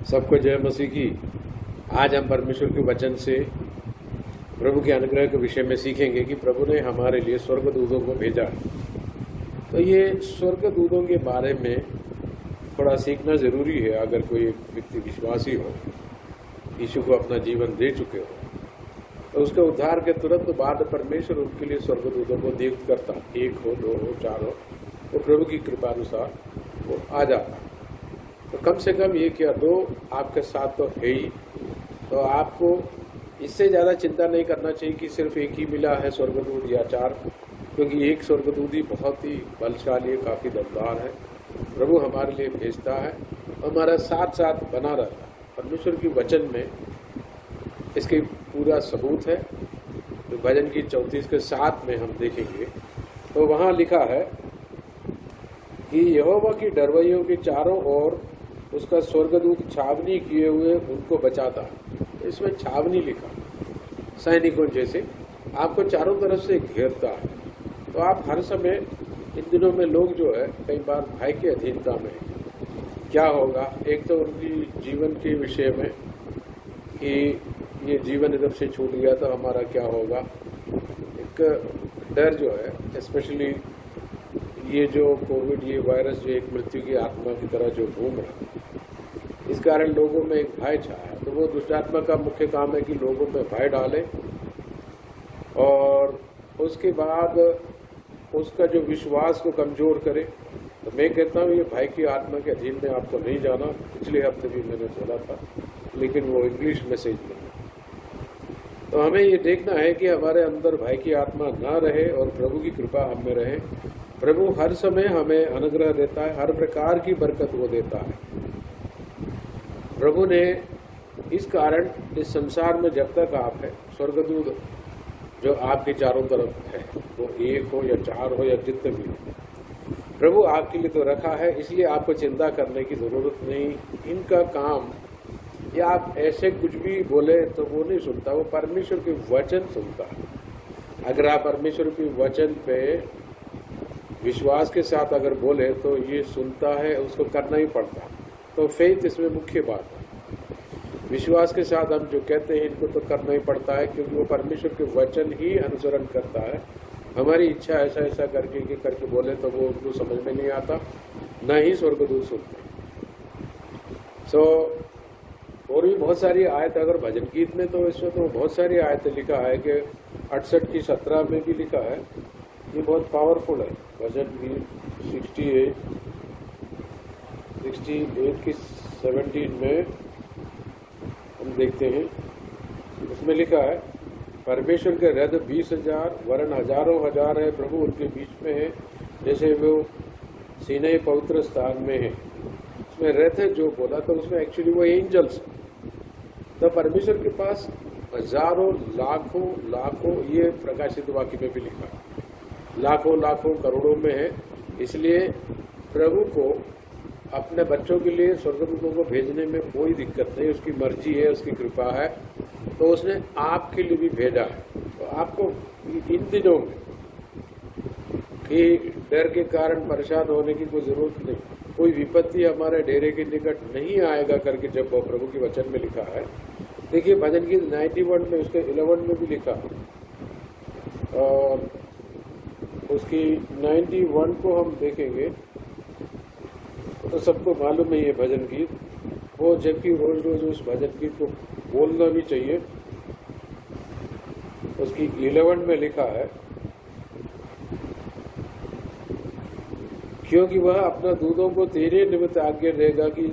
सबको जय मसीह की। आज हम परमेश्वर के वचन से प्रभु के अनुग्रह के विषय में सीखेंगे कि प्रभु ने हमारे लिए स्वर्गदूतों को भेजा। तो ये स्वर्गदूतों के बारे में थोड़ा सीखना ज़रूरी है। अगर कोई व्यक्ति विश्वासी हो, यीशु को अपना जीवन दे चुके हो, तो उसके उद्धार के तुरंत बाद परमेश्वर उनके लिए स्वर्गदूतों को नियुक्त करता। 1 हो, 2 हो, 4 हो, तो प्रभु की कृपा अनुसार वो आ जाता। तो कम से कम 1 या 2 आपके साथ तो है ही। तो आपको इससे ज़्यादा चिंता नहीं करना चाहिए कि सिर्फ 1 ही मिला है स्वर्गदूत या 4, क्योंकि 1 स्वर्गदूत ही बहुत ही बलशाली है, काफ़ी दमदार है। प्रभु हमारे लिए भेजता है, हमारा साथ साथ बना रहता है। परमेश्वर की वचन में इसके पूरा सबूत है। तो भजन की 34 के 7 में हम देखेंगे, तो वहाँ लिखा है कि यहोवा की डरवैयों के चारों ओर उसका स्वर्गदूत छावनी किए हुए उनको बचाता है। इसमें छावनी लिखा, सैनिकों जैसे आपको चारों तरफ से घेरता है। तो आप हर समय, इन दिनों में लोग जो है कई बार भय की अधीनता में क्या होगा। एक तो उनकी जीवन के विषय में कि ये जीवन इधर से छूट गया तो हमारा क्या होगा। एक डर जो है, स्पेशली ये जो कोविड, ये वायरस जो एक मृत्यु की आत्मा की तरह जो घूम रहा है, इस कारण लोगों में एक भय छाया है। तो वो दुष्टात्मा का मुख्य काम है कि लोगों में भय डाले और उसके बाद उसका जो विश्वास को कमजोर करे। तो मैं कहता हूँ ये भय की आत्मा के अधीन में आपको नहीं जाना। पिछले हफ्ते भी मैंने बोला था, लेकिन वो इंग्लिश मैसेज में। तो हमें ये देखना है कि हमारे अंदर भय की आत्मा ना रहे और प्रभु की कृपा हम में रहे। प्रभु हर समय हमें अनुग्रह देता है, हर प्रकार की बरकत वो देता है। प्रभु ने इस कारण इस संसार में जब तक आप है, स्वर्गदूत जो आपके चारों तरफ है, वो 1 हो या 4 हो या जितने भी हो, प्रभु आपके लिए तो रखा है। इसलिए आपको चिंता करने की जरूरत नहीं। इनका काम, या आप ऐसे कुछ भी बोले तो वो नहीं सुनता, वो परमेश्वर के वचन सुनता है। अगर आप परमेश्वर के वचन पे विश्वास के साथ अगर बोले तो ये सुनता है, उसको करना ही पड़ता। तो फेथ इसमें मुख्य बात है। विश्वास के साथ हम जो कहते हैं इनको तो करना ही पड़ता है, क्योंकि वो परमेश्वर के वचन ही अनुसरण करता है। हमारी इच्छा ऐसा ऐसा करके बोले तो वो उनको समझ में नहीं आता, न ही स्वर्गदूत सुनते। और भी बहुत सारी आयत, अगर भजन गीत में तो इसमें तो बहुत सारी आयतें लिखा है कि 68 की 17 में भी लिखा है। ये बहुत पावरफुल है। भजन गीत 68 की 17 में हम देखते हैं, उसमें लिखा है, परमेश्वर के रथ 20,000 वरन हजारों हजार है, प्रभु उनके बीच में है, जैसे वो सीनै पवित्र स्थान में है। उसमें रथ है जो बोला, तो उसमें एक्चुअली वो एंजल्स। तो परमेश्वर के पास हजारों लाखों ये प्रकाशित वाक्य में भी लिखा है, लाखों करोड़ों में है। इसलिए प्रभु को अपने बच्चों के लिए स्वर्गदूतों को भेजने में कोई दिक्कत नहीं। उसकी मर्जी है, उसकी कृपा है। तो उसने आपके लिए भी भेजा है। तो आपको इन दिनों में कि डर के कारण परेशान होने की कोई जरूरत नहीं। कोई विपत्ति हमारे डेरे के निकट नहीं आएगा करके जब प्रभु के वचन में लिखा है। देखिए भजन गीत 91 में, उसके 11 में भी लिखा, और उसकी 91 को हम देखेंगे तो सबको मालूम है ये भजन गीत। वो जबकि रोज रोज उस भजन गीत को बोलना भी चाहिए। उसकी 11 में लिखा है, क्योंकि वह अपना दूतों को तेरे निमित्त आज्ञा देगा कि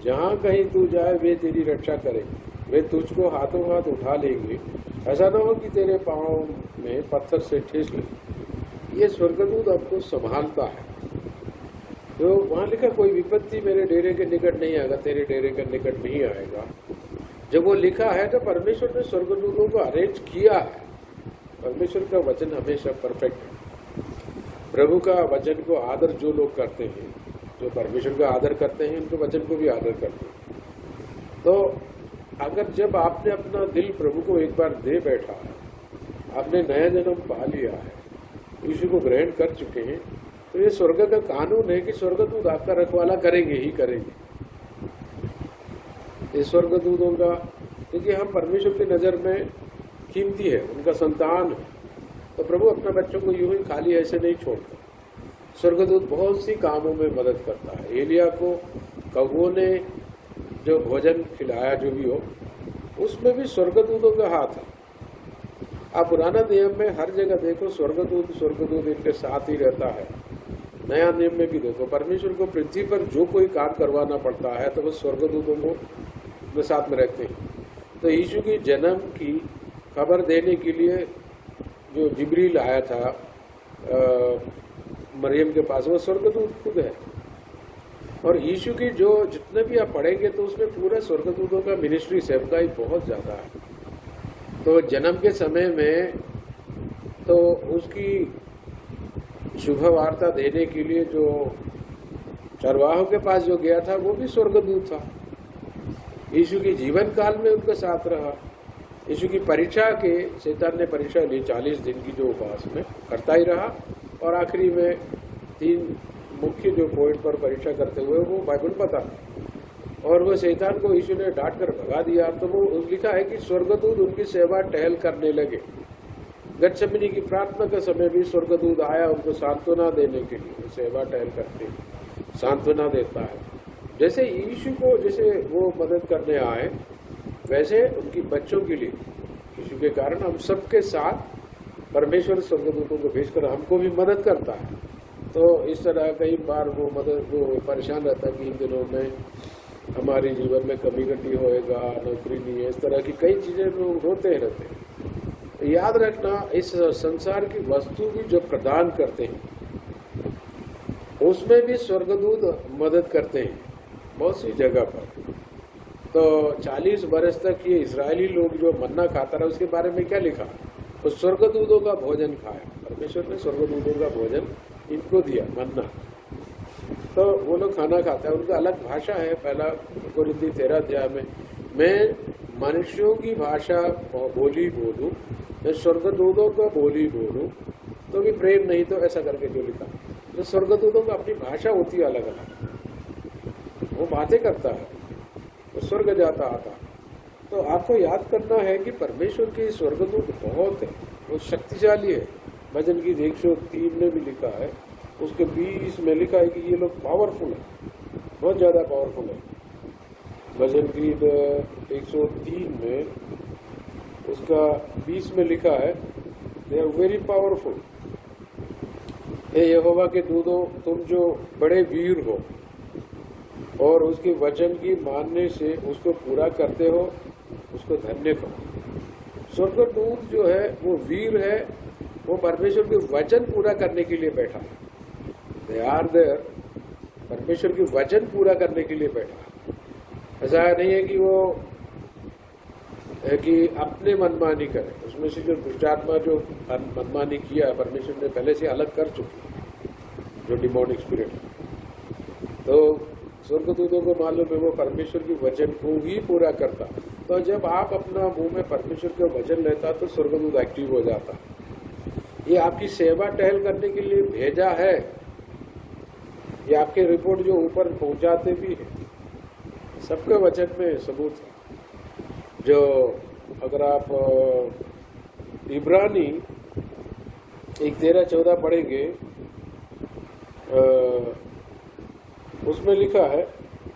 जहां कहीं तू जाए वे तेरी रक्षा करें। वे तुझको हाथों हाथ उठा लेंगे, ऐसा न हो कि तेरे पांव में पत्थर से ठेस ले। ये स्वर्गदूत आपको संभालता है। तो वहां लिखा, कोई विपत्ति मेरे डेरे के निकट नहीं आएगा, तेरे डेरे के निकट नहीं आएगा। जब वो लिखा है तो परमेश्वर ने स्वर्गदूतों को अरेंज किया है। परमेश्वर का वचन हमेशा परफेक्ट है। प्रभु का वचन को आदर जो लोग करते हैं, जो परमेश्वर का आदर करते हैं, उनके वचन को भी आदर करते हैं। तो अगर जब आपने अपना दिल प्रभु को एक बार दे बैठा है, आपने नया जन्म पा लिया है, यीशु को ग्रहण कर चुके हैं, तो ये स्वर्ग का कानून है कि स्वर्गदूत आपका रखवाला करेंगे ही करेंगे। ये स्वर्गदूतों का, क्योंकि हम परमेश्वर की नज़र में कीमती है, उनका संतान है, तो प्रभु अपने बच्चों को यूं ही खाली ऐसे नहीं छोड़ता। स्वर्गदूत बहुत सी कामों में मदद करता है। एलिया को कौवों ने जो भोजन खिलाया, जो भी हो, उसमें भी स्वर्गदूतों का हाथ है। आप पुराना नियम में हर जगह देखो, स्वर्गदूत इनके साथ ही रहता है। नया नियम में भी देखो, परमेश्वर को पृथ्वी पर जो कोई काम करवाना पड़ता है तो वो स्वर्गदूतों को साथ में रहते हैं। तो यीशु की जन्म की खबर देने के लिए जो जिब्रील आया था मरियम के पास, वो स्वर्गदूत खुद है। और यीशु की जो जितने भी आप पढ़ेंगे तो उसमें पूरा स्वर्गदूतों का मिनिस्ट्री, सेवकाई बहुत ज़्यादा है। तो जन्म के समय में तो उसकी शुभ वार्ता देने के लिए जो चरवाहों के पास जो गया था वो भी स्वर्गदूत था। यीशु की जीवन काल में उनके साथ रहा। यीशु की परीक्षा के शैतान ने परीक्षा ली 40 दिन की, जो उपवास में करता ही रहा, और आखिरी में 3 मुख्य जो पॉइंट पर परीक्षा करते हुए वो बाइबल बता, और वो शैतान को यीशु ने डांट कर भगा दिया। तो वो लिखा है कि स्वर्गदूत उनकी सेवा टहल करने लगे। गतसमनी की प्रार्थना के समय भी स्वर्गदूत आया उनको सांत्वना देने के लिए। सेवा टहल करते सांत्वना देता है। जैसे यीशु को जैसे वो मदद करने आए, वैसे उनकी बच्चों के लिए यीशु के कारण हम सबके साथ परमेश्वर स्वर्गदूतों को भेजकर हमको भी मदद करता है। तो इस तरह कई बार वो परेशान रहता है कि इन दिनों में हमारे जीवन में कमी घटी होएगा, नौकरी नहीं है, इस तरह की कई चीजें लोग रोते रहते हैं। याद रखना, इस संसार की वस्तु भी जो प्रदान करते हैं उसमें भी स्वर्गदूत मदद करते हैं बहुत सी जगह पर। तो 40 बरस तक ये इजरायली लोग जो मन्ना खाता रहा, उसके बारे में क्या लिखा? तो स्वर्गदूतों का भोजन खाया। परमेश्वर ने स्वर्गदूतों का भोजन इनको दिया, मन्ना। तो वो लोग खाना खाते हैं, उनका अलग भाषा है। पहला कोरिन्थी 13 अध्याय में, मैं मनुष्यों की भाषा बोली बोलूं, मैं स्वर्गदूतों का बोली बोलूं तो भी प्रेम नहीं, तो ऐसा करके जो लिखा। तो स्वर्गदूतों का अपनी भाषा होती है अलग अलग, वो बातें करता है, वो स्वर्ग जाता आता। तो आपको याद करना है कि परमेश्वर के स्वर्गदूत बहुत है, वो शक्तिशाली है। भजन गीत 103 में भी लिखा है, उसके 20 में लिखा है कि ये लोग पावरफुल है, बहुत ज्यादा पावरफुल है। भजन गीत 103 में उसका 20 में लिखा है, दे आर वेरी पावरफुल। हे यहोवा के दूतों, तुम जो बड़े वीर हो और उसके वचन की मानने से उसको पूरा करते हो, उसको धन्य करो। स्वर्गदूत जो है वो वीर है, वो परमेश्वर के वचन पूरा करने के लिए बैठा है। दे आर देयर, परमेश्वर के वचन पूरा करने के लिए बैठा है। ऐसा नहीं है कि वो है कि अपने मनमानी करे। उसमें से जो दुष्टात्मा जो मनमानी किया परमेश्वर ने पहले से अलग कर चुकी, जो डिमोनिक स्पिरिट। तो स्वर्गदूतों को मालूम है वो परमेश्वर के वचन को ही पूरा करता। तो जब आप अपना मुंह में परमेश्वर का वचन लेता तो स्वर्गदूत एक्टिव हो जाता। ये आपकी सेवा टहल करने के लिए भेजा है, ये आपके रिपोर्ट जो ऊपर पहुंचाते भी है। सबके वचन में सबूत है। जो अगर आप इब्रानी 1:13-14 पढ़ेंगे, उसमें लिखा है,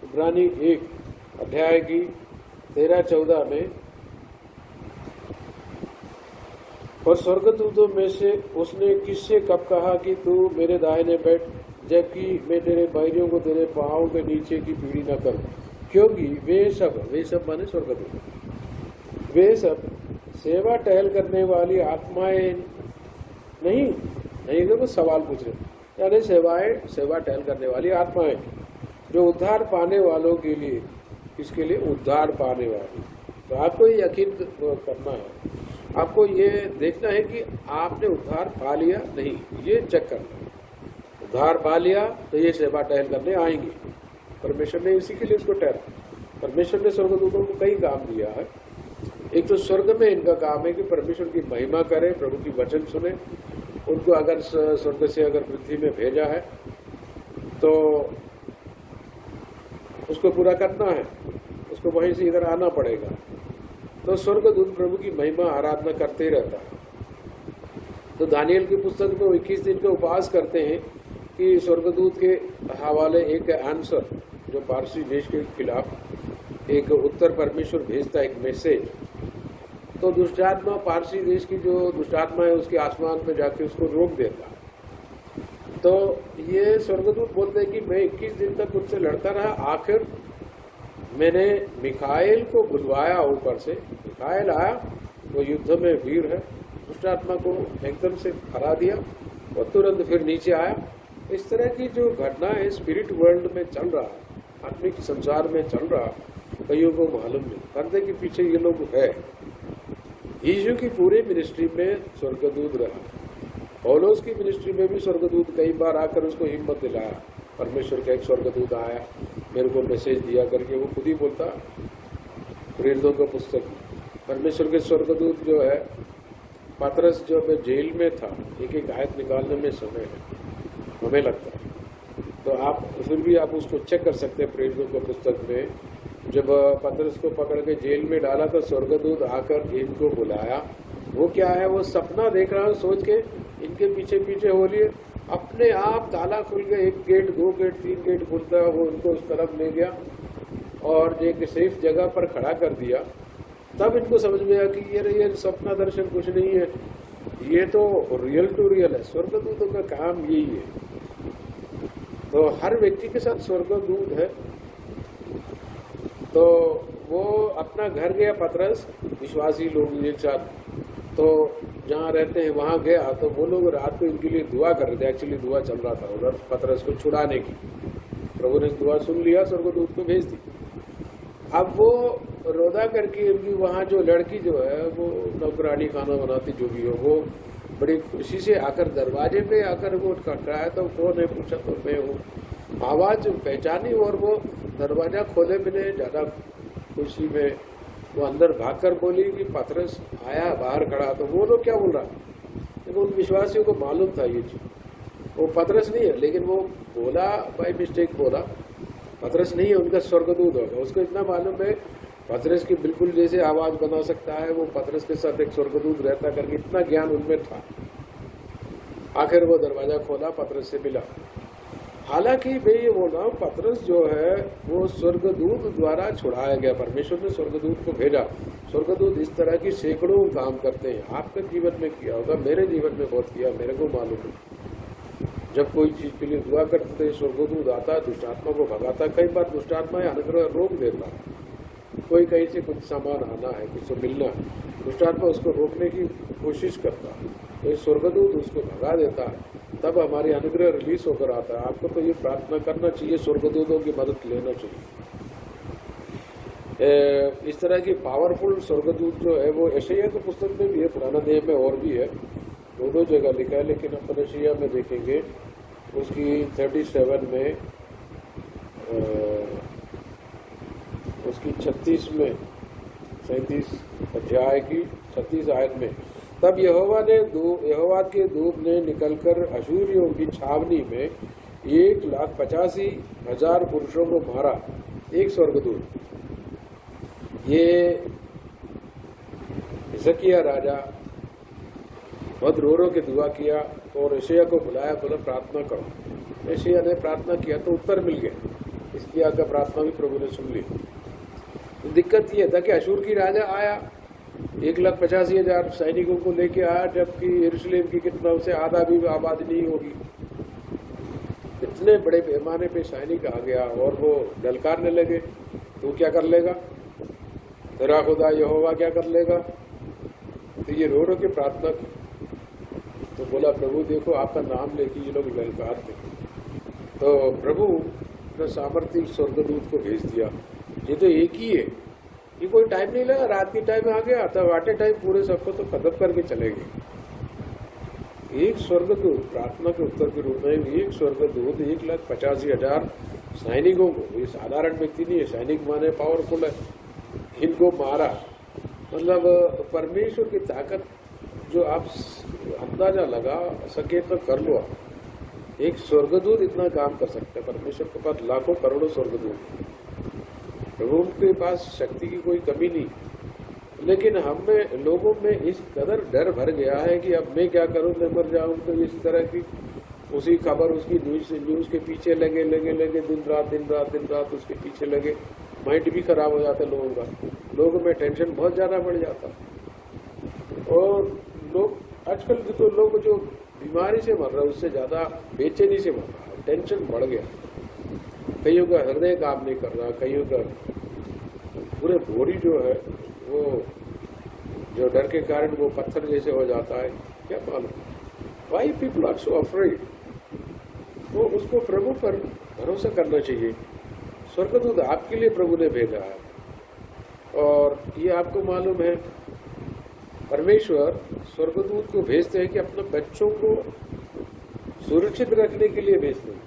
इब्रानी 1 अध्याय की 13-14 में, और स्वर्गदूतों में से उसने किससे कब कहा कि तू मेरे दाहिने बैठ, जबकि मैं तेरे बैरियों को तेरे पांव के नीचे की पीढ़ी न करूं। क्योंकि वे सब माने स्वर्गदूत, वे सब सेवा टहल करने वाली आत्माएं नहीं, तो सवाल पूछ रहे, यानी सेवा टहल करने वाली आत्माएं जो उद्धार पाने वालों के लिए, किसके लिए? उद्धार पाने वाले। तो आपको ये यकीन करना है, आपको ये देखना है कि आपने उद्धार पा लिया नहीं, ये चेक करना है। उद्धार पा लिया तो ये सेवा टहल करने आएंगे। परमेश्वर ने इसी के लिए उसको ठहरा। परमेश्वर ने स्वर्गदूतों को कई काम दिया है। एक तो स्वर्ग में इनका काम है कि परमेश्वर की महिमा करें, प्रभु की वचन सुने। उनको अगर स्वर्ग से अगर पृथ्वी में भेजा है तो उसको पूरा करना है। उसको वहीं से इधर आना पड़ेगा। तो स्वर्गदूत प्रभु की महिमा आराधना करते रहता है। तो दानियल की पुस्तक में 21 दिन का उपवास करते हैं कि स्वर्गदूत के हवाले एक आंसर, जो पारसी देश के खिलाफ एक उत्तर परमेश्वर भेजता है, एक मैसेज। तो दुष्टात्मा, पारसी देश की जो दुष्टात्मा है उसके आसमान में जाके उसको रोक देता। तो ये स्वर्गदूत बोलते हैं कि मैं 21 दिन तक उससे लड़ता रहा, आखिर मैंने मिखाएल को बुलवाया ऊपर से। मिखाएल आया, वो युद्ध में वीर है, दुष्टात्मा को एकदम से हरा दिया और तुरंत फिर नीचे आया। इस तरह की जो घटना है स्पिरिट वर्ल्ड में चल रहा है, आत्मिक संसार में चल रहा, कईयों को मालूम नहीं, पर्दे के पीछे ये लोग है। यीशु की पूरी मिनिस्ट्री में स्वर्गदूत रहा। पौलुस की मिनिस्ट्री में भी स्वर्गदूत कई बार आकर उसको हिम्मत दिलाया। परमेश्वर का एक स्वर्गदूत आया, मेरे को मैसेज दिया करके, वो खुद ही बोलता प्रेरितों का पुस्तक। परमेश्वर के स्वर्गदूत जो है, पतरस जो जेल में था, एक एक आयत निकालने में समय है, हमें लगता है। तो आप फिर भी आप उसको चेक कर सकते हैं प्रेरितों की पुस्तक में। जब पतरस को पकड़ के जेल में डाला तो स्वर्गदूत आकर इनको बुलाया। वो क्या है, वो सपना देख रहा है, सोच के इनके पीछे पीछे हो लिए, अपने आप ताला खुल गया, 1 गेट 2 गेट 3 गेट खुलता, वो उनको उस तरफ ले गया और एक सेफ जगह पर खड़ा कर दिया। तब इनको समझ में आया कि ये सपना दर्शन कुछ नहीं है, ये तो रियल टू रियल है। स्वर्गदूतों का काम यही है। तो हर व्यक्ति के साथ स्वर्गदूत है। तो वो अपना घर गया पतरस, विश्वासी लोग एक साथ, तो जहाँ रहते हैं वहाँ गया। तो वो लोग रात को इनके लिए दुआ कर रहे थे। एक्चुअली दुआ चल रहा था उधर पतरस को छुड़ाने की। प्रभु ने दुआ सुन लिया, स्वर्गदूत को भेज दी। अब वो रोदा करके उनकी वहाँ जो लड़की जो है, वो नौकरानी खाना बनाती जो भी हो, वो बड़ी खुशी से आकर दरवाजे पे आकर वो खटखटाया। तो कौन है पूछा, तो मैं हूँ। आवाज पहचानी और वो दरवाजा खोले मैंने, ज्यादा खुशी में वो अंदर भागकर बोली कि पतरस आया, बाहर खड़ा। तो वो लोग क्या बोल रहा, लेकिन उन विश्वासियों को मालूम था ये चीज, वो पतरस नहीं है, लेकिन वो बोला बाय मिस्टेक, बोला पतरस नहीं है, उनका स्वर्गदूत होगा। उसको इतना मालूम है पतरस की बिल्कुल जैसे आवाज बना सकता है, वो पतरस के साथ एक स्वर्गदूत रहता करके इतना ज्ञान उनमें था। आखिर वो दरवाजा खोला, पतरस से मिला। हालांकि मैं ये बोल रहा हूँ, पतरस जो है वो स्वर्गदूत द्वारा छुड़ाया गया। परमेश्वर ने स्वर्गदूत को भेजा। स्वर्गदूत इस तरह की सैकड़ों काम करते हैं। आपके जीवन में किया होगा, मेरे जीवन में बहुत किया, मेरे को मालूम है। जब कोई चीज के लिए दुआ करते थे, स्वर्गदूत आता, दुष्टात्मा को भगाता। कई बार दुष्टात्मा अनुग्रह रोक देता। कोई कहीं से कुछ सामान आना है, कुछ मिलना है, दुष्टात्मा उसको रोकने की कोशिश करता है, तो स्वर्गदूत उसको भगा देता है। तब हमारी अनुग्रह रिलीज होकर आता है। आपको तो ये प्रार्थना करना चाहिए, स्वर्गदूतों की मदद लेना चाहिए। इस तरह की पावरफुल स्वर्गदूत जो है वो यशायाह की पुस्तक में भी है, पुराना नियम में और भी है, 2 जगह लिखा है। लेकिन अपन यशायाह में देखेंगे उसकी 37 में, उसकी 36 में, 37 अध्याय की 36 आयत में, तब यहोवा के दूत ने निकलकर अशूरियों की छावनी में 1,85,000 पुरुषों को मारा। एक स्वर्गदूत। ये हिजकिय्याह राजा बहुत रो के दुआ किया और यशायाह को बुलाया, बोला प्रार्थना करो। यशायाह ने प्रार्थना किया तो उत्तर मिल गया। हिजकिय्याह का प्रार्थना भी प्रभु ने सुन ली। तो दिक्कत ये था कि अशूर की राजा आया, 1,85,000 सैनिकों को लेके आया, जबकि यरूशलेम की कितना उसे आधा भी आबादी नहीं होगी। इतने बड़े पैमाने पे सैनिक आ गया और वो ललकारने लगे, तो क्या कर लेगा तेरा खुदा यहोवा, क्या कर लेगा। तो ये रो के प्रार्थना की, तो बोला प्रभु देखो आपका नाम लेके ये लोग ललकारते। तो प्रभु ने सामर्थ्य स्वर्गदूत को भेज दिया। ये तो एक ही है, ये कोई टाइम नहीं लगा, रात के टाइम आ गया, तब आटे टाइम पूरे सबको तो खत्म करके चले गए। एक स्वर्गदूत प्रार्थना के उत्तर के रूप में, एक स्वर्गदूत 1,85,000 सैनिकों को, ये साधारण व्यक्ति नहीं है, सैनिक माने पावरफुल है, इनको मारा। मतलब परमेश्वर की ताकत जो आप अंदाजा लगा सके तो कर लो आप। एक स्वर्गदूत इतना काम कर सकता है। परमेश्वर के पास लाखों करोड़ों स्वर्गदूत। प्रभु के पास शक्ति की कोई कमी नहीं, लेकिन हमें लोगों में इस कदर डर भर गया है कि अब मैं क्या करूं, मैं मर जाऊं। तो इस तरह की उसी खबर, उसकी न्यूज़ के पीछे लगे दिन रात उसके पीछे लगे। माइंड भी खराब हो जाता है लोगों का, लोगों में टेंशन बहुत ज़्यादा बढ़ जाता। और लोग आजकल तो लोग जो बीमारी से मर रहा है उससे ज़्यादा बेचैनी से मर रहा है, टेंशन बढ़ गया। कईयों का हृदय काम नहीं कर रहा, कईयों का पूरे बॉडी जो है वो जो डर के कारण वो पत्थर जैसे हो जाता है। क्या मालूम why people are so afraid. तो उसको प्रभु पर भरोसा करना चाहिए। स्वर्गदूत आपके लिए प्रभु ने भेजा है। और ये आपको मालूम है, परमेश्वर स्वर्गदूत को भेजते हैं कि अपने बच्चों को सुरक्षित रखने के लिए भेजते हैं।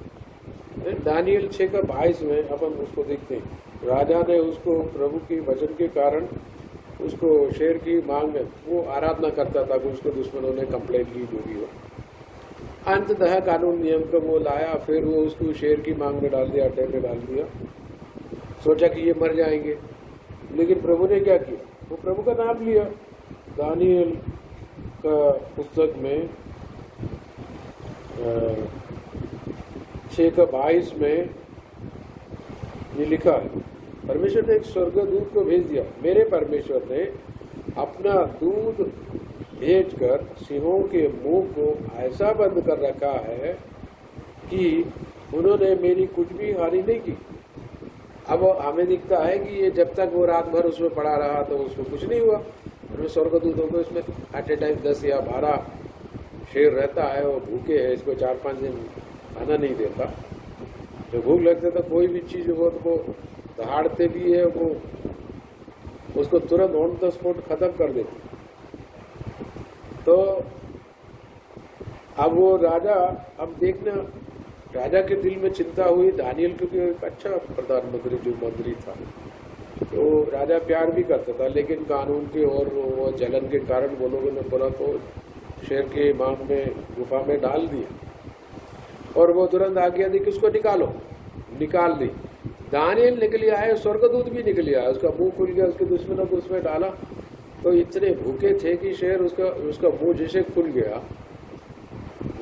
दानियल 6:22 में अपन उसको देखते हैं, राजा ने उसको प्रभु की वचन के कारण उसको शेर की मांग में वो आराधना करता था कि उसके दुश्मनों ने कंप्लेंट की, जो भी हो। अंततः कानून नियम को वो लाया, फिर वो उसको शेर की मांग में डाल दिया, अड्डे में डाल दिया। सोचा कि ये मर जाएंगे, लेकिन प्रभु ने क्या किया, वो प्रभु का नाम लिया। दानियल का पुस्तक में 6:22 में ये लिखा है, परमेश्वर ने एक स्वर्गदूत को भेज दिया। मेरे परमेश्वर ने अपना दूध भेजकर सिंहों के मुंह को ऐसा बंद कर रखा है कि उन्होंने मेरी कुछ भी हानि नहीं की। अब हमें दिखता है कि ये जब तक वो रात भर उसमें पड़ा रहा तो उसको कुछ नहीं हुआ। और स्वर्गदूतों को इसमें एट ए टाइम 10 या 12 शेर रहता है, वो भूखे है, इसको 4-5 दिन खाना नहीं देता। जो भूख लगता था कोई भी चीज वो तो दहाड़ते भी है, वो उसको तुरंत ऑन द स्पॉट खत्म कर देते। तो अब वो राजा, अब देखना राजा के दिल में चिंता हुई दानियल, क्योंकि एक अच्छा प्रधानमंत्री जो मंत्री था, तो राजा प्यार भी करता था, लेकिन कानून के और वो जलन के कारण वो लोगों ने बोला तो शेर के मांग में गुफा में डाल दिया। और वो तुरंत आज्ञा दी कि उसको निकाल दी। दानियल निकल आया, स्वर्गदूत भी निकल आया, उसका मुंह खुल गया, उसके दुश्मनों को उसमें डाला। तो इतने भूखे थे कि शेर उसका मुंह जैसे खुल गया,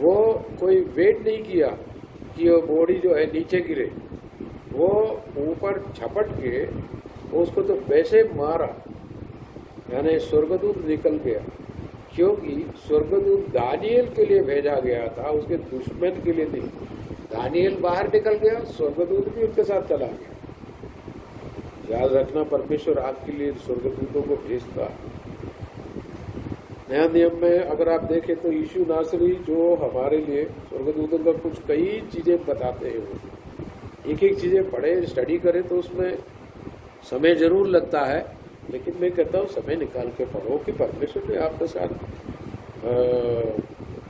वो कोई वेट नहीं किया कि वो बॉडी जो है नीचे गिरे, वो ऊपर झपट के उसको तो वैसे मारा, यानी स्वर्गदूत निकल गया। क्योंकि स्वर्गदूत दानियल के लिए भेजा गया था, उसके दुश्मन के लिए नहीं। दानियल बाहर निकल गया, स्वर्गदूत भी उनके साथ चला गया। याद रखना, परमेश्वर आपके लिए स्वर्गदूतों को भेजता। नया नियम में अगर आप देखें तो यीशु नासरी जो हमारे लिए स्वर्गदूतों का कुछ कई चीजें बताते हैं, वो एक चीजें पढ़े स्टडी करें तो उसमें समय जरूर लगता है, लेकिन मैं कहता हूँ समय निकाल के पढ़ो कि परमेश्वर ने आपके साथ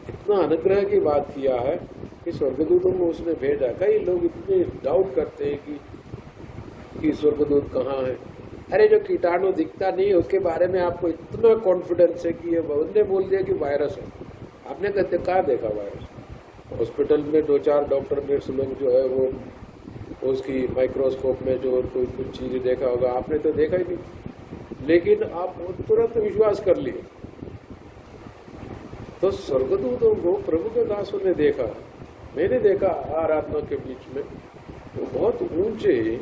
इतना अनुग्रह की बात किया है कि स्वर्गदूतों को उसने भेजा। कई लोग इतने डाउट करते हैं कि स्वर्गदूत कहाँ है। अरे जो कीटाणु दिखता नहीं है उसके बारे में आपको इतना कॉन्फिडेंस है कि ये उन्होंने बोल दिया कि वायरस है। आपने कहाँ देखा वायरस? हॉस्पिटल में 2-4 डॉक्टर नर्स लोग जो है वो उसकी माइक्रोस्कोप में जो कोई कुछ चीजें देखा होगा, आपने तो देखा ही नहीं, लेकिन आप तुरंत विश्वास कर लिए। तो स्वर्गदूतों को प्रभु के दासों ने देखा, मैंने देखा आराधना के बीच में, वो बहुत ऊंचे,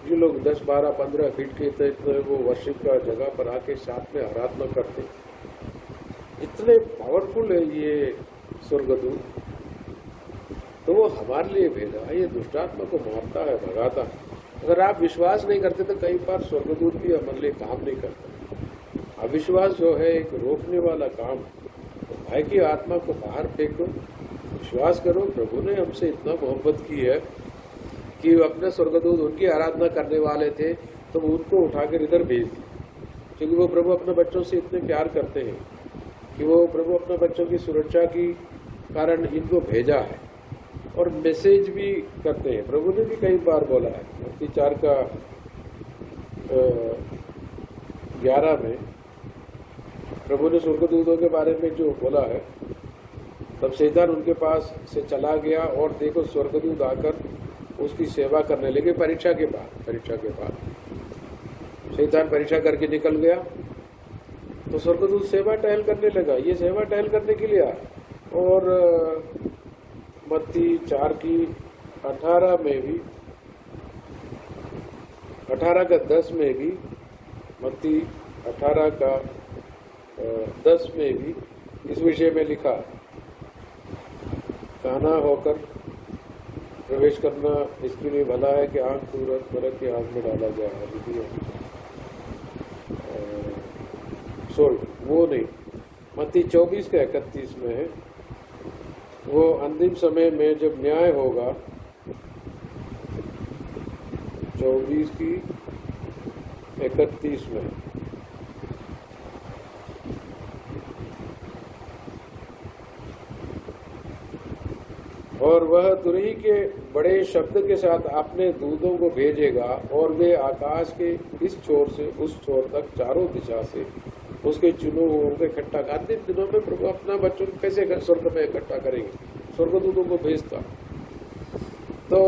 जो लोग 10, 12, 15 फीट के थे, तो वो वर्शिप का जगह पर आके साथ में आराधना करते। इतने पावरफुल है ये स्वर्गदूत। तो वो हमारे लिए भेजा है, ये दुष्टात्मा को मारता है, भगाता। अगर आप विश्वास नहीं करते तो कई बार स्वर्गदूत भी हमारे लिए काम नहीं करता। अविश्वास जो है एक रोकने वाला काम। तो भाई की आत्मा को बाहर फेंक दो, विश्वास करो प्रभु ने हमसे इतना मोहब्बत की है कि अपने स्वर्गदूत उनकी आराधना करने वाले थे तो उनको उठाकर इधर भेज दिया, क्योंकि वो प्रभु अपने बच्चों से इतने प्यार करते हैं कि वो प्रभु अपने बच्चों की सुरक्षा की कारण इनको भेजा है। और मैसेज भी करते हैं। प्रभु ने भी कई बार बोला है, मत्ती 4:11 में प्रभु ने स्वर्गदूतों के बारे में जो बोला है, तब शैतान उनके पास से चला गया और देखो स्वर्गदूत आकर उसकी सेवा करने लगे। परीक्षा के बाद शैतान परीक्षा करके निकल गया तो स्वर्गदूत सेवा टहल करने लगा। ये सेवा टहल करने के लिए आया। और मत्ती 4 की 18 में भी, 18 का 10 में भी, मत्ती 18 का 10 में भी इस विषय में लिखा, काना होकर प्रवेश करना इसके लिए भला है कि आंख सूरत नरक की आंख में डाला जाए। सॉरी, वो नहीं, मत्ती 24 का 31 में है। वो अंतिम समय में जब न्याय होगा, 24 की 31 में, और वह तुरही के बड़े शब्द के साथ अपने दूतों को भेजेगा और वे आकाश के इस छोर से उस छोर तक चारों दिशा से उसके चुने हुओं को इकट्ठा कर। अंतिम दिनों में प्रभु अपना बच्चों को कैसे स्वर्ग में इकट्ठा करेंगे? स्वर्गदूतों को भेजता। तो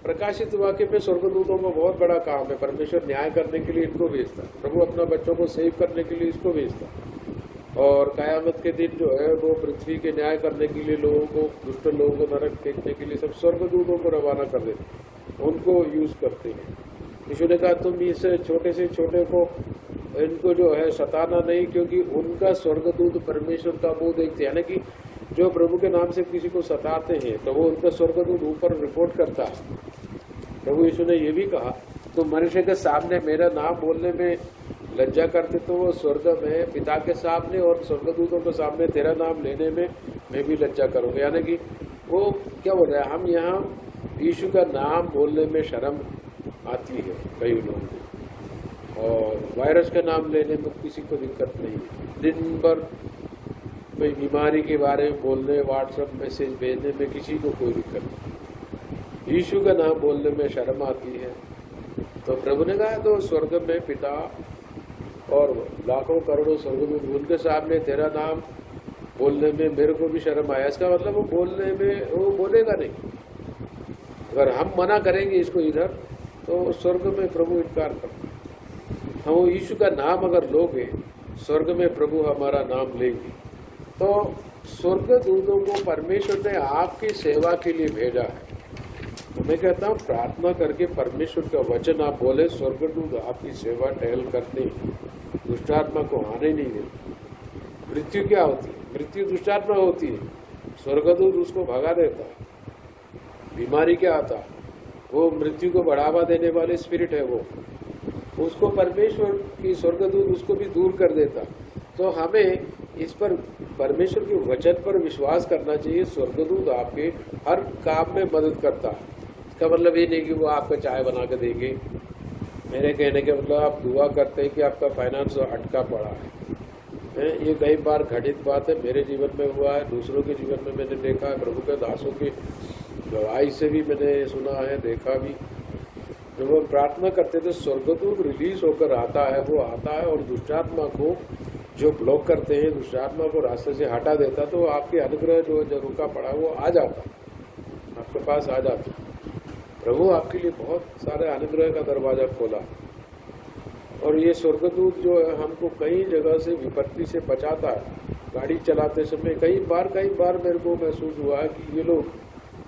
प्रकाशित वाक्य में स्वर्गदूतों का बहुत बड़ा काम है। परमेश्वर न्याय करने के लिए इनको भेजता, प्रभु अपना बच्चों को सेव करने के लिए इसको भेजता। और कयामत के दिन जो है वो पृथ्वी के न्याय करने के लिए लोगों को, दुष्ट लोगों को नरक फेंकने के लिए सब स्वर्गदूतों को रवाना कर देते, उनको यूज करते हैं। यीशु ने कहा तुम इस छोटे से छोटे को, इनको जो है सताना नहीं, क्योंकि उनका स्वर्गदूत परमेश्वर का मुंह देखते हैं। यानी कि जो प्रभु के नाम से किसी को सताते हैं तो वो उनका स्वर्गदूत ऊपर रिपोर्ट करता है। प्रभु यीशु ने ये भी कहा तुम मनुष्य के सामने मेरा नाम बोलने में लज्जा करते तो वो स्वर्ग में पिता के सामने और स्वर्गदूतों के सामने तेरा नाम लेने में मैं भी लज्जा करूंगा। यानी कि वो क्या बोल रहा है, हम यहाँ यीशु का नाम बोलने में शर्म आती है कई लोगों को, और वायरस का नाम लेने में किसी को दिक्कत नहीं है। दिन भर कोई बीमारी के बारे में बोलने, व्हाट्सएप मैसेज भेजने में किसी को कोई दिक्कत नहीं। यीशु का नाम बोलने में शर्म आती है। तो प्रभु ने कहा तो स्वर्ग में पिता और लाखों करोड़ों स्वर्गदूत उनके सामने तेरा नाम बोलने में मेरे को भी शर्म आया। इसका मतलब वो बोलने में वो बोलेगा नहीं। अगर हम मना करेंगे इसको इधर तो स्वर्ग में प्रभु इनकार कर। हम यीशु का नाम अगर लोगे स्वर्ग में प्रभु हमारा नाम लेंगे। तो स्वर्गदूतों को परमेश्वर ने आपकी सेवा के लिए भेजा है। तो मैं कहता हूँ प्रार्थना करके परमेश्वर का वचन आप बोले, स्वर्गदूत आपकी सेवा टहल करते हैं, दुष्टात्मा को आने नहीं देते। मृत्यु क्या होती है? मृत्यु दुष्टात्मा होती है, स्वर्गदूत उसको भगा देता है। बीमारी क्या आता है? वो मृत्यु को बढ़ावा देने वाले स्पिरिट है, वो उसको परमेश्वर की स्वर्गदूत उसको भी दूर कर देता। तो हमें इस पर परमेश्वर के वचन पर विश्वास करना चाहिए। स्वर्गदूत आपके हर काम में मदद करता है। इसका मतलब ये नहीं कि वो आपका चाय बना के देंगे। मेरे कहने के मतलब आप दुआ करते हैं कि आपका फाइनेंस अटका पड़ा है। ये कई बार घटित बात है, मेरे जीवन में हुआ है, दूसरों के जीवन में मैंने देखा है, प्रभु के दासों की गवाही से भी मैंने सुना है, देखा भी। जब वो प्रार्थना करते थे स्वर्गदूत रिलीज होकर आता है, वो आता है और दुष्टात्मा को जो ब्लॉक करते हैं, दुष्टात्मा को रास्ते से हटा देता, तो आपके अनुग्रह जो रुका पड़ा वो आ जाता, आपके पास आ जाता। प्रभु आपके लिए बहुत सारे अनुग्रह का दरवाजा खोला। और ये स्वर्गदूत जो है हमको कई जगह से विपत्ति से बचाता है। गाड़ी चलाते समय कई बार मेरे को महसूस हुआ है कि ये लोग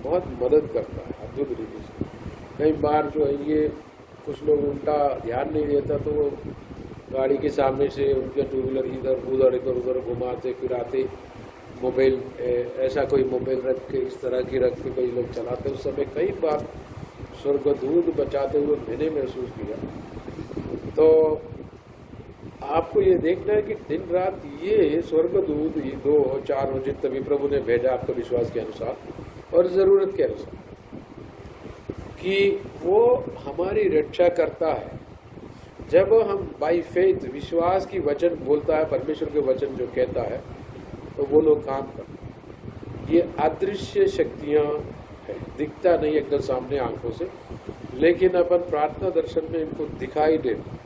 बहुत मदद करता है अद्भुत रीति से। कई बार जो है ये कुछ लोग उल्टा ध्यान नहीं देता तो वो गाड़ी के सामने से उनके टू व्हीलर इधर उधर घुमाते फिराते, मोबाइल ऐसा कोई मोबाइल रख के इस तरह की रख के कई लोग चलाते। उस समय कई बार स्वर्गदूत बचाते हुए मैंने महसूस किया। तो आपको ये देखना है कि दिन रात ये स्वर्गदूत ये 2-4 हो जितने भी प्रभु ने भेजा आपके विश्वास के अनुसार और जरूरत के अनुसार, कि वो हमारी रक्षा करता है। जब हम बाई फेथ विश्वास की वचन बोलता है, परमेश्वर के वचन जो कहता है, तो वो लोग काम करते हैं। ये अदृश्य शक्तियां है, दिखता नहीं एकदम सामने आंखों से, लेकिन अपन प्रार्थना दर्शन में इनको दिखाई देता,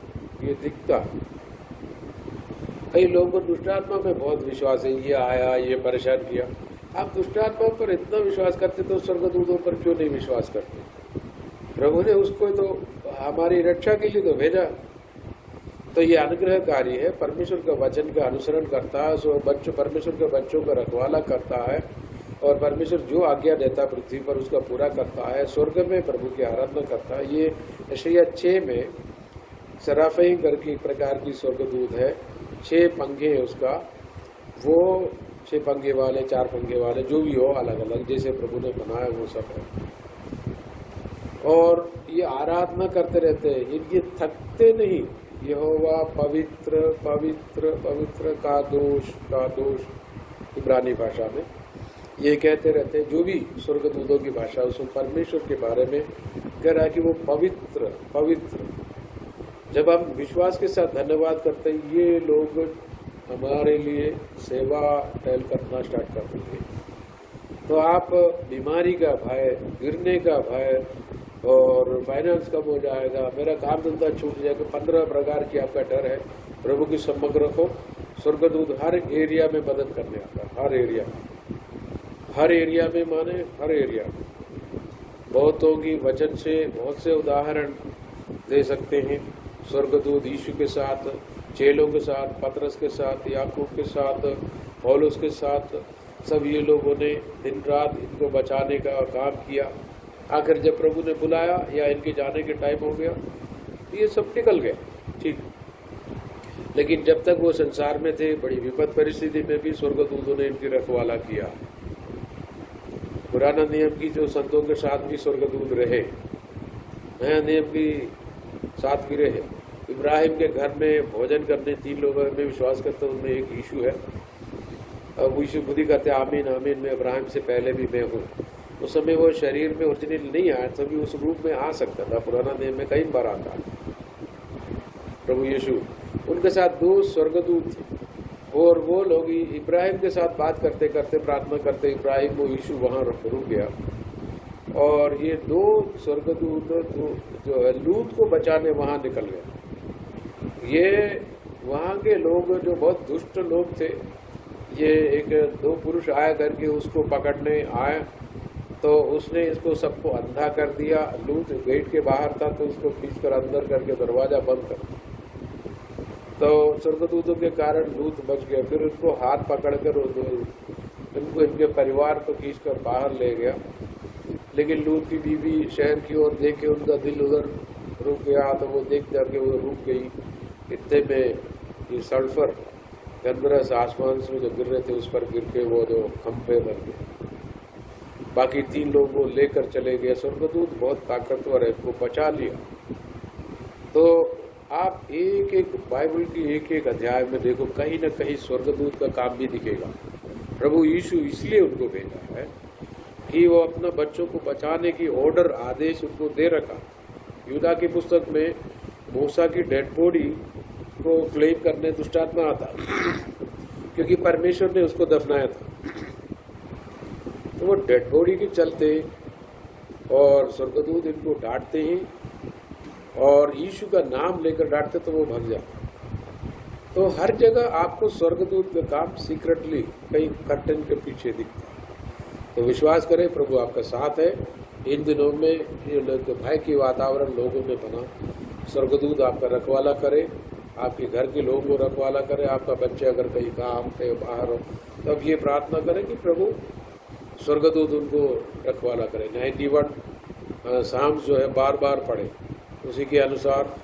ये दिखता। कई लोगों को दुष्टात्मा में बहुत विश्वास है, ये आया ये परेशान किया। आप दुष्टात्मा पर इतना विश्वास करते तो स्वर्गदूतों पर क्यों नहीं विश्वास करते? प्रभु ने उसको तो हमारी रक्षा के लिए तो भेजा। तो ये अनुग्रहकारी है, परमेश्वर का वचन का अनुसरण करता है, सो परमेश्वर के बच्चों का रखवाला करता है, और परमेश्वर जो आज्ञा देता पृथ्वी पर उसका पूरा करता है, स्वर्ग में प्रभु की आराधना करता है। ये यशायाह 6 में सराफई करके एक प्रकार की स्वर्गदूत है, 6 पंखे है उसका, वो 6 पंखे वाले, 4 पंखे वाले, जो भी हो अलग अलग जैसे प्रभु ने बनाया वो सब है। और ये आराधना करते रहते हैं, इनके थकते नहीं। यहोवा पवित्र पवित्र पवित्र का दोष इब्रानी भाषा में ये कहते रहते हैं। जो भी स्वर्गदूतों की भाषा उसमें परमेश्वर के बारे में कह रहा है कि वो पवित्र पवित्र। जब हम विश्वास के साथ धन्यवाद करते हैं, ये लोग हमारे लिए सेवा टहल करना स्टार्ट कर देंगे। तो आप बीमारी का भय, गिरने का भय, और फाइनेंस कम हो जाएगा, मेरा काम धंधा छूट जाएगा, 15 प्रकार की आपका डर है, प्रभु की सम्मत रखो। स्वर्गदूत हर एरिया में मदद करने आता है, हर एरिया में माने हर एरिया। बहुतों की वचन से बहुत से उदाहरण दे सकते हैं। स्वर्गदूत यीशु के साथ, चेलों के साथ, पतरस के साथ, याकूब के साथ, पौलुस के साथ, सब ये लोगों ने दिन रात इनको बचाने का काम किया। आखिर जब प्रभु ने बुलाया या इनके जाने के टाइम हो गया, ये सब निकल गए, ठीक। लेकिन जब तक वो संसार में थे, बड़ी विपद परिस्थिति में भी स्वर्गदूतों ने इनकी रखवाला किया। पुराना नियम की जो संतों के साथ भी स्वर्गदूत रहे, नया नियम की साथ भी रहे। इब्राहिम के घर में भोजन करने 3 लोगों में विश्वास करते, उनमें एक यीशु है। अब यीशु खुद ही कहते आमीन आमीन, मैं इब्राहिम से पहले भी मैं हूँ। उस समय वो शरीर में ओरिजिनल नहीं आया, तभी उस रूप में आ सकता था। पुराना नियम में कई बार आता प्रभु यीशु। उनके साथ 2 स्वर्गदूत थे, और वो लोग इब्राहिम के साथ बात करते करते, प्रार्थना करते, इब्राहिम वो यीशु वहाँ रुक गया। और ये 2 स्वर्गदूत जो है लूत को बचाने वहाँ निकल गए। ये वहाँ के लोग जो बहुत दुष्ट लोग थे, ये एक 2 पुरुष आया करके उसको पकड़ने आए, तो उसने इसको सबको अंधा कर दिया। लूत गेट के बाहर था, तो उसको खींचकर अंदर करके दरवाजा बंद कर दिया। तो स्वर्गदूतों के कारण लूत बच गया। फिर उनको हाथ पकड़कर इनको इनके परिवार को खींचकर बाहर ले गया। लेकिन लूत की बीवी शहर की ओर देख के उनका दिल उधर रुक गया, तो वो देख जाके वो रुक गई। इतने में ये सल्फर गंधरस आसमान से जो गिर रहे थे उस पर गिर के वो जो खंभे बन गए। बाकी 3 लोगों को लेकर चले गए। स्वर्गदूत बहुत ताकतवर है, इसको बचा लिया। तो आप एक बाइबल की एक अध्याय में देखो, कहीं न कहीं स्वर्गदूत का काम भी दिखेगा। प्रभु यीशु इसलिए उनको भेजा है कि वो अपना बच्चों को बचाने की ऑर्डर, आदेश उनको दे रखा। यूदा की पुस्तक में मूसा की डेड बॉडी को क्लेम करने दुष्टात्मा आता, क्योंकि परमेश्वर ने उसको दफनाया था। तो वो डेड बॉडी के चलते और स्वर्गदूत इनको डांटते हैं, और यीशु का नाम लेकर डांटते तो वो भाग जाते। तो हर जगह आपको स्वर्गदूत का काम सीक्रेटली कहीं कर्टन के पीछे दिखता है। तो विश्वास करें, प्रभु आपका साथ है। इन दिनों में ये भय की वातावरण लोगों में बना, स्वर्गदूत आपका रखवाला करे, आपके घर के लोगों को रखवाला करे। आपका बच्चे अगर कहीं काम पे बाहर हो, तब ये प्रार्थना करें कि प्रभु स्वर्गदूत उनको रखवाला करे। 91 साम्स जो है बार बार पढ़े, उसी के अनुसार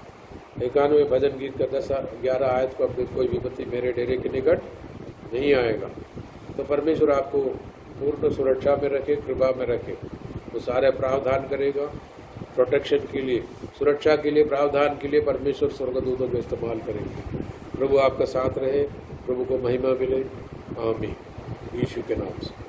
91 भजन गीत का 10-11 आयत को, अपने कोई विपत्ति मेरे डेरे के निकट नहीं आएगा। तो परमेश्वर आपको पूर्ण सुरक्षा में रखे, कृपा में रखे। वो सारे प्रावधान करेगा प्रोटेक्शन के लिए, सुरक्षा के लिए, प्रावधान के लिए परमेश्वर स्वर्गदूतों को इस्तेमाल करेंगे। प्रभु आपका साथ रहे, प्रभु को महिमा मिले। आमीन, यीशु के नाम से।